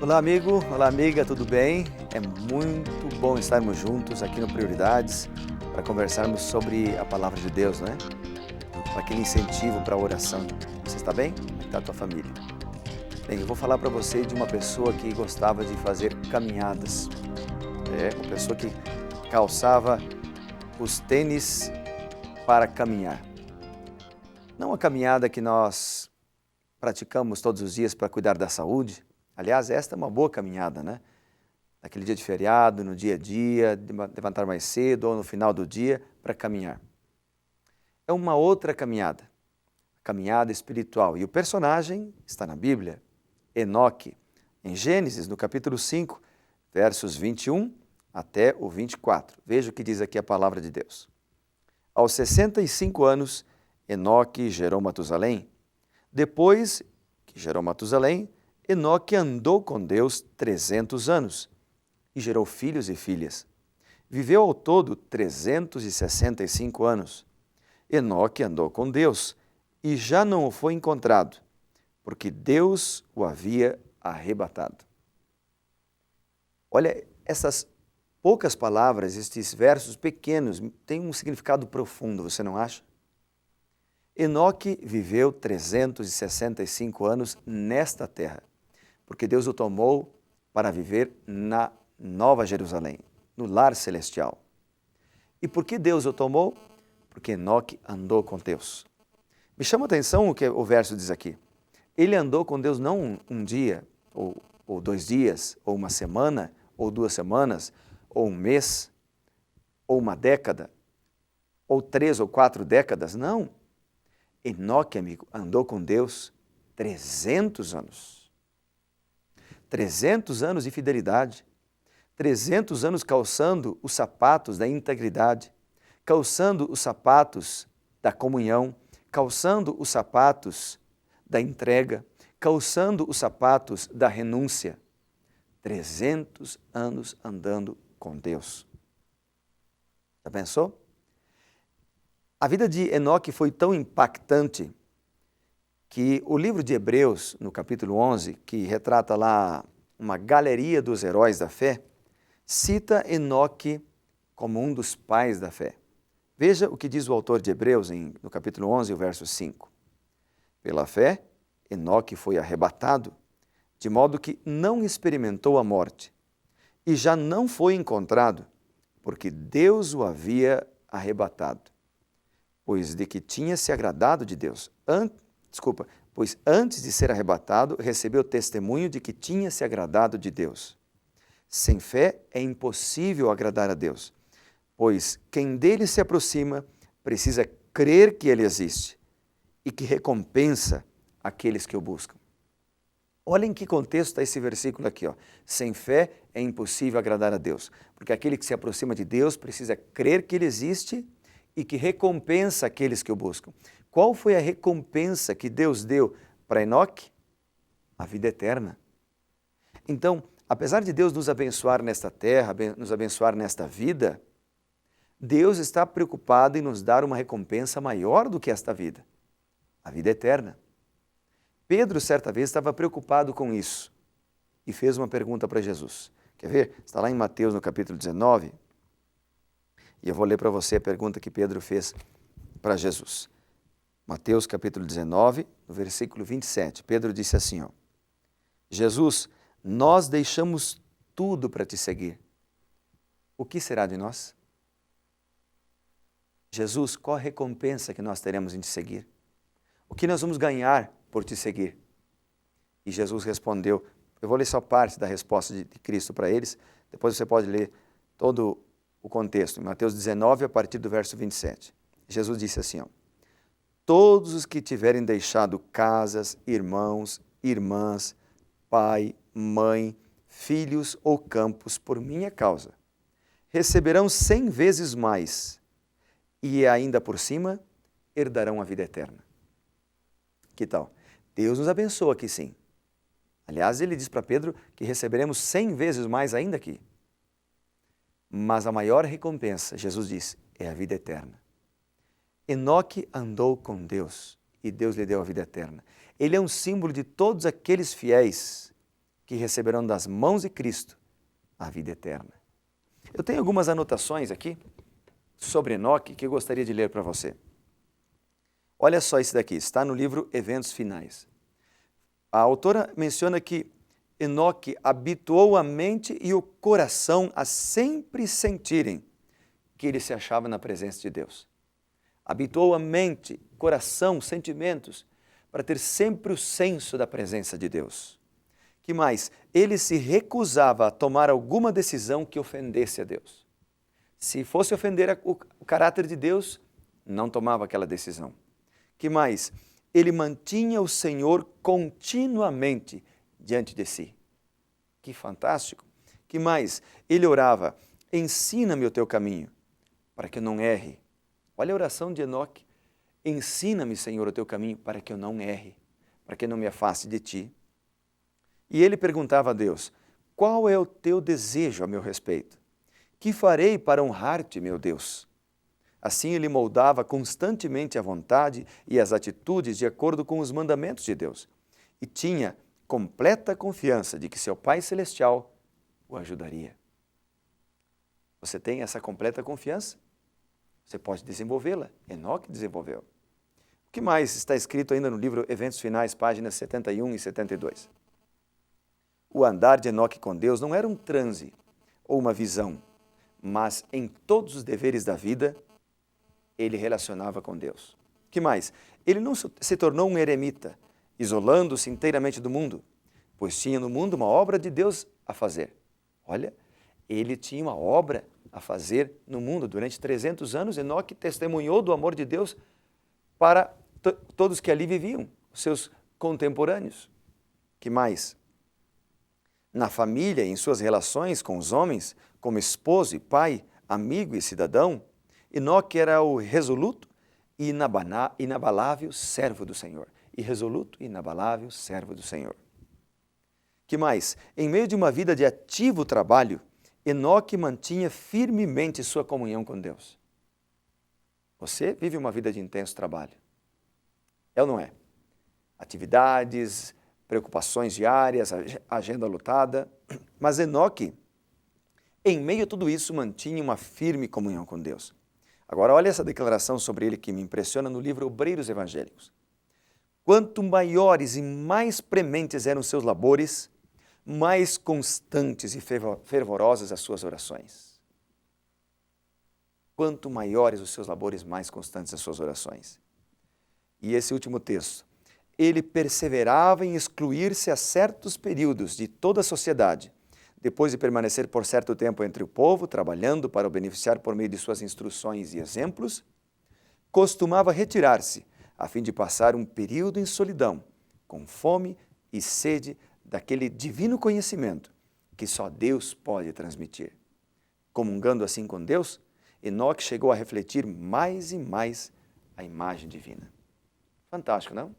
Olá, amigo. Olá, amiga, tudo bem? É muito bom estarmos juntos aqui no Prioridades para conversarmos sobre a palavra de Deus, né? Para aquele incentivo para a oração. Você está bem? Como está a tua família? Bem, eu vou falar para você de uma pessoa que gostava de fazer caminhadas. Uma pessoa que calçava os tênis para caminhar. Não a caminhada que nós praticamos todos os dias para cuidar da saúde. Aliás, esta é uma boa caminhada, né? Naquele dia de feriado, no dia a dia, levantar mais cedo ou no final do dia para caminhar. É uma outra caminhada, a caminhada espiritual. E o personagem está na Bíblia, Enoque, em Gênesis, no capítulo 5, versos 21 até o 24. Veja o que diz aqui a palavra de Deus. Aos 65 anos, Enoque gerou Matusalém. Depois que gerou Matusalém, Enoque andou com Deus 300 anos e gerou filhos e filhas. Viveu ao todo 365 anos. Enoque andou com Deus e já não o foi encontrado, porque Deus o havia arrebatado. Olha, essas poucas palavras, estes versos pequenos, têm um significado profundo, você não acha? Enoque viveu 365 anos nesta terra, porque Deus o tomou para viver na Nova Jerusalém, no lar celestial. E por que Deus o tomou? Porque Enoque andou com Deus. Me chama a atenção o que o verso diz aqui. Ele andou com Deus não um dia, ou 2 dias, ou uma semana, ou 2 semanas, ou um mês, ou uma década, ou 3 ou 4 décadas, não. Enoque, amigo, andou com Deus 300 anos. 300 anos de fidelidade. 300 anos calçando os sapatos da integridade, calçando os sapatos da comunhão, calçando os sapatos da entrega, calçando os sapatos da renúncia. 300 anos andando com Deus. Já pensou? A vida de Enoque foi tão impactante que o livro de Hebreus, no capítulo 11, que retrata lá uma galeria dos heróis da fé, cita Enoque como um dos pais da fé. Veja o que diz o autor de Hebreus no capítulo 11, o verso 5. Pela fé, Enoque foi arrebatado, de modo que não experimentou a morte, e já não foi encontrado, porque Deus o havia arrebatado. Pois de que tinha se agradado de Deus. Pois antes de ser arrebatado, recebeu testemunho de que tinha se agradado de Deus. Sem fé é impossível agradar a Deus, pois quem dele se aproxima precisa crer que ele existe e que recompensa aqueles que o buscam. Olha em que contexto está esse versículo aqui. Sem fé é impossível agradar a Deus, porque aquele que se aproxima de Deus precisa crer que ele existe e que recompensa aqueles que o buscam. Qual foi a recompensa que Deus deu para Enoque? A vida eterna. Então, apesar de Deus nos abençoar nesta terra, nos abençoar nesta vida, Deus está preocupado em nos dar uma recompensa maior do que esta vida, a vida eterna. Pedro, certa vez, estava preocupado com isso e fez uma pergunta para Jesus. Quer ver? Está lá em Mateus, no capítulo 19, e eu vou ler para você a pergunta que Pedro fez para Jesus. Mateus, capítulo 19, no versículo 27. Pedro disse assim, Jesus, nós deixamos tudo para te seguir. O que será de nós? Jesus, qual a recompensa que nós teremos em te seguir? O que nós vamos ganhar por te seguir? E Jesus respondeu, eu vou ler só parte da resposta de Cristo para eles, depois você pode ler todo o contexto, em Mateus 19, a partir do verso 27. Jesus disse assim, todos os que tiverem deixado casas, irmãos, irmãs, pai, mãe, filhos ou campos por minha causa, receberão 100 vezes mais e ainda por cima herdarão a vida eterna. Que tal? Deus nos abençoa aqui sim. Aliás, ele diz para Pedro que receberemos 100 vezes mais ainda aqui. Mas a maior recompensa, Jesus diz, é a vida eterna. Enoque andou com Deus e Deus lhe deu a vida eterna. Ele é um símbolo de todos aqueles fiéis que receberão das mãos de Cristo a vida eterna. Eu tenho algumas anotações aqui sobre Enoque que eu gostaria de ler para você. Olha só isso daqui, está no livro Eventos Finais. A autora menciona que Enoque habituou a mente e o coração a sempre sentirem que ele se achava na presença de Deus. Habituou a mente, coração, sentimentos, para ter sempre o senso da presença de Deus. Que mais? Ele se recusava a tomar alguma decisão que ofendesse a Deus. Se fosse ofender o caráter de Deus, não tomava aquela decisão. Que mais? Ele mantinha o Senhor continuamente diante de si. Que fantástico! Que mais? Ele orava, ensina-me o teu caminho, para que eu não erre. Olha a oração de Enoque. Ensina-me, Senhor, o teu caminho, para que eu não erre, para que eu não me afaste de ti. E ele perguntava a Deus, qual é o teu desejo a meu respeito? Que farei para honrar-te, meu Deus? Assim ele moldava constantemente a vontade e as atitudes de acordo com os mandamentos de Deus. E tinha completa confiança de que seu Pai Celestial o ajudaria. Você tem essa completa confiança? Você pode desenvolvê-la. Enoque desenvolveu. O que mais está escrito ainda no livro Eventos Finais, páginas 71 e 72? O andar de Enoque com Deus não era um transe ou uma visão, mas em todos os deveres da vida, ele relacionava com Deus. O que mais? Ele não se tornou um eremita, isolando-se inteiramente do mundo, pois tinha no mundo uma obra de Deus a fazer. Olha, ele tinha uma obra a fazer no mundo. Durante 300 anos, Enoque testemunhou do amor de Deus para todos que ali viviam, os seus contemporâneos. Que mais? Na família, em suas relações com os homens, como esposo e pai, amigo e cidadão, Enoque era o resoluto e inabalável servo do Senhor. Irresoluto e inabalável servo do Senhor. Que mais? Em meio de uma vida de ativo trabalho, Enoque mantinha firmemente sua comunhão com Deus. Você vive uma vida de intenso trabalho. É ou não é? Atividades, preocupações diárias, agenda lotada. Mas Enoque, em meio a tudo isso, mantinha uma firme comunhão com Deus. Agora, olha essa declaração sobre ele que me impressiona no livro Obreiros Evangélicos. Quanto maiores e mais prementes eram seus labores, mais constantes e fervorosas as suas orações. Quanto maiores os seus labores, mais constantes as suas orações. E esse último texto. Ele perseverava em excluir-se a certos períodos de toda a sociedade, depois de permanecer por certo tempo entre o povo, trabalhando para o beneficiar por meio de suas instruções e exemplos, costumava retirar-se, a fim de passar um período em solidão, com fome e sede daquele divino conhecimento que só Deus pode transmitir. Comungando assim com Deus, Enoque chegou a refletir mais e mais a imagem divina. Fantástico, não?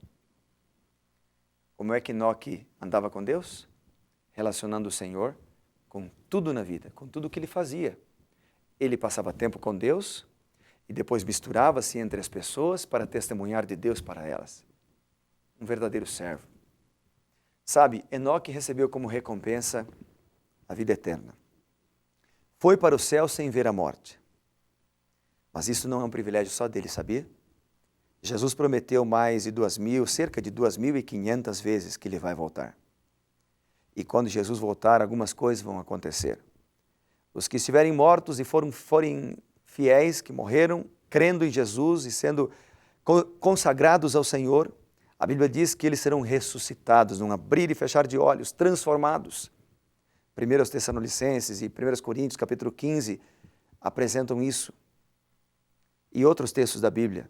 Como é que Enoque andava com Deus? Relacionando o Senhor com tudo na vida, com tudo que ele fazia. Ele passava tempo com Deus e depois misturava-se entre as pessoas para testemunhar de Deus para elas. Um verdadeiro servo. Sabe, Enoque recebeu como recompensa a vida eterna. Foi para o céu sem ver a morte. Mas isso não é um privilégio só dele, sabia? Jesus prometeu cerca de 2.500 vezes que ele vai voltar. E quando Jesus voltar, algumas coisas vão acontecer. Os que estiverem mortos e forem fiéis, que morreram, crendo em Jesus e sendo consagrados ao Senhor, a Bíblia diz que eles serão ressuscitados, num abrir e fechar de olhos, transformados. 1 Tessalonicenses e 1 Coríntios, capítulo 15, apresentam isso. E outros textos da Bíblia.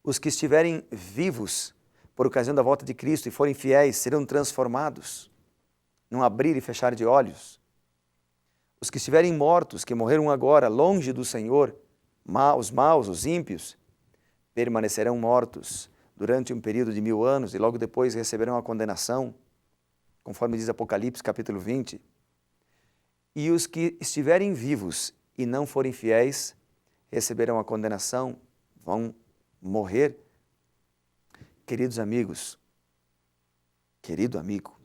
Os que estiverem vivos por ocasião da volta de Cristo e forem fiéis serão transformados, num abrir e fechar de olhos. Os que estiverem mortos, que morreram agora, longe do Senhor, os maus, os ímpios, permanecerão mortos durante um período de 1000 anos e logo depois receberão a condenação, conforme diz Apocalipse capítulo 20. E os que estiverem vivos e não forem fiéis, receberão a condenação, vão morrer. Queridos amigos, querido amigo,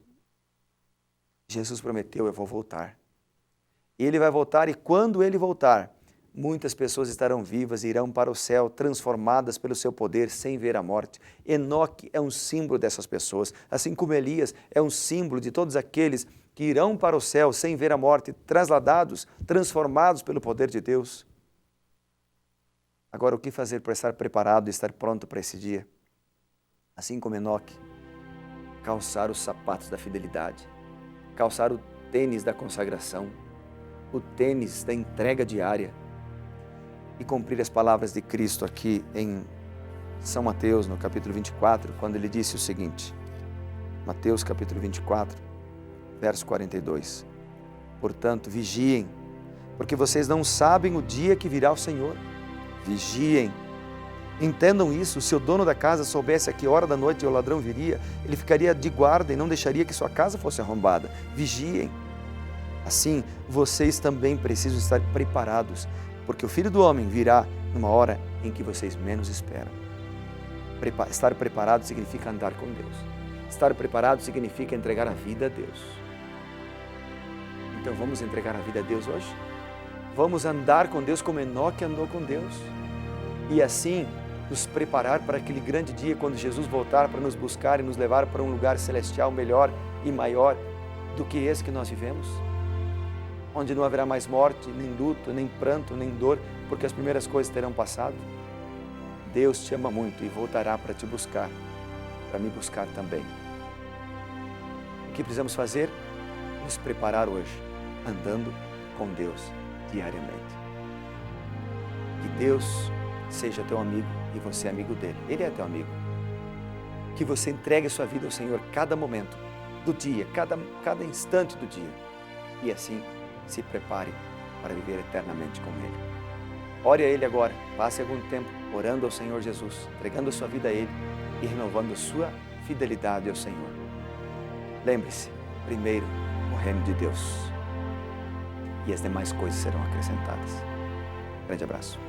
Jesus prometeu: eu vou voltar. Ele vai voltar e quando Ele voltar, muitas pessoas estarão vivas e irão para o céu, transformadas pelo seu poder, sem ver a morte. Enoque é um símbolo dessas pessoas, assim como Elias é um símbolo de todos aqueles que irão para o céu sem ver a morte, trasladados, transformados pelo poder de Deus. Agora, o que fazer para estar preparado e estar pronto para esse dia? Assim como Enoque, calçar os sapatos da fidelidade, calçar o tênis da consagração, o tênis da entrega diária e cumprir as palavras de Cristo aqui em São Mateus, no capítulo 24, quando ele disse o seguinte, Mateus capítulo 24, verso 42, portanto, vigiem, porque vocês não sabem o dia que virá o Senhor. Vigiem. Entendam isso, se o dono da casa soubesse a que hora da noite o ladrão viria, ele ficaria de guarda e não deixaria que sua casa fosse arrombada. Vigiem. Assim, vocês também precisam estar preparados, porque o Filho do Homem virá numa hora em que vocês menos esperam. Estar preparado significa andar com Deus. Estar preparado significa entregar a vida a Deus. Então vamos entregar a vida a Deus hoje? Vamos andar com Deus como Enoque andou com Deus? E assim nos preparar para aquele grande dia quando Jesus voltar para nos buscar e nos levar para um lugar celestial melhor e maior do que esse que nós vivemos? Onde não haverá mais morte, nem luto, nem pranto, nem dor, porque as primeiras coisas terão passado? Deus te ama muito e voltará para te buscar, para me buscar também. O que precisamos fazer? Nos preparar hoje, andando com Deus diariamente. Que Deus seja teu amigo e você é amigo dele. Ele é teu amigo. Que você entregue a sua vida ao Senhor cada momento do dia, cada instante do dia. E assim se prepare para viver eternamente com Ele. Ore a Ele agora, passe algum tempo orando ao Senhor Jesus, entregando a sua vida a Ele e renovando a sua fidelidade ao Senhor. Lembre-se, primeiro o reino de Deus e as demais coisas serão acrescentadas. Grande abraço.